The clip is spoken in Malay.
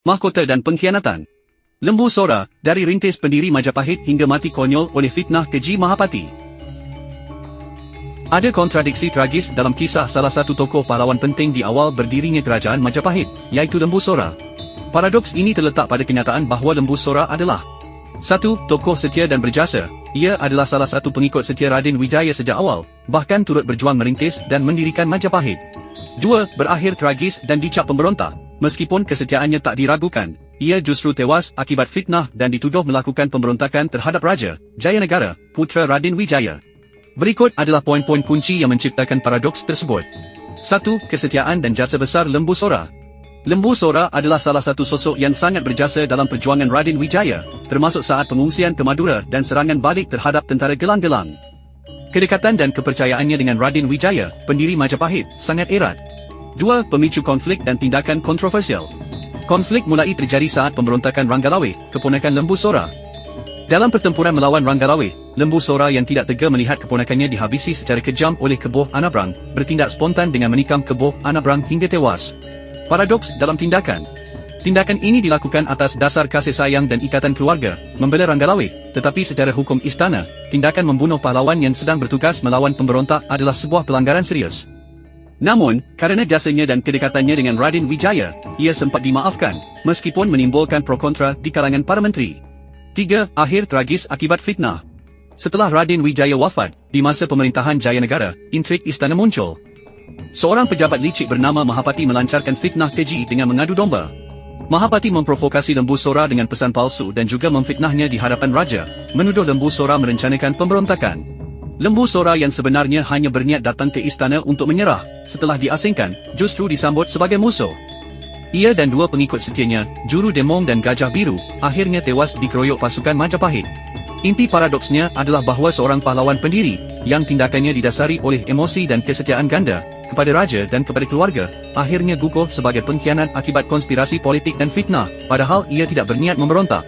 mahkota dan pengkhianatan. Lembu Sora, dari rintis pendiri Majapahit hingga mati konyol oleh fitnah keji Mahapati. Ada kontradiksi tragis dalam kisah salah satu tokoh pahlawan penting di awal berdirinya kerajaan Majapahit, iaitu Lembu Sora. Paradoks ini terletak pada kenyataan bahawa Lembu Sora adalah 1. Tokoh setia dan berjasa. Ia adalah salah satu pengikut setia Raden Wijaya sejak awal, bahkan turut berjuang merintis dan mendirikan Majapahit. 2. Berakhir tragis dan dicap pemberontak. Meskipun kesetiaannya tak diragukan, ia justru tewas akibat fitnah dan dituduh melakukan pemberontakan terhadap Raja Jayanegara, putera Raden Wijaya. Berikut adalah poin-poin kunci yang menciptakan paradoks tersebut. 1. Kesetiaan dan jasa besar Lembu Sora. Lembu Sora adalah salah satu sosok yang sangat berjasa dalam perjuangan Raden Wijaya, termasuk saat pengungsian ke Madura dan serangan balik terhadap tentara gelang-gelang. Kedekatan dan kepercayaannya dengan Raden Wijaya, pendiri Majapahit, sangat erat. 2. Pemicu konflik dan tindakan kontroversial. Konflik mulai terjadi saat pemberontakan Ranggalawe, keponakan Lembu Sora. Dalam pertempuran melawan Ranggalawe, Lembu Sora yang tidak tega melihat keponakannya dihabisi secara kejam oleh Keboh Anabrang, bertindak spontan dengan menikam Keboh Anabrang hingga tewas. Paradoks dalam tindakan. Tindakan ini dilakukan atas dasar kasih sayang dan ikatan keluarga, membela Ranggalawe, tetapi secara hukum istana, tindakan membunuh pahlawan yang sedang bertugas melawan pemberontak adalah sebuah pelanggaran serius. Namun, kerana jasanya dan kedekatannya dengan Raden Wijaya, ia sempat dimaafkan, meskipun menimbulkan pro kontra di kalangan para menteri. 3. Akhir tragis akibat fitnah. Setelah Raden Wijaya wafat, di masa pemerintahan Jayanegara, intrik istana muncul. Seorang pejabat licik bernama Mahapati melancarkan fitnah keji dengan mengadu domba. Mahapati memprovokasi Lembu Sora dengan pesan palsu dan juga memfitnahnya di hadapan raja, menuduh Lembu Sora merencanakan pemberontakan. Lembu Sora yang sebenarnya hanya berniat datang ke istana untuk menyerah, setelah diasingkan, justru disambut sebagai musuh. Ia dan 2 pengikut setianya, Juru Demong dan Gajah Biru, akhirnya tewas dikeroyok pasukan Majapahit. Inti paradoksnya adalah bahawa seorang pahlawan pendiri, yang tindakannya didasari oleh emosi dan kesetiaan ganda, kepada raja dan kepada keluarga, akhirnya gugur sebagai pengkhianat akibat konspirasi politik dan fitnah, padahal ia tidak berniat memberontak.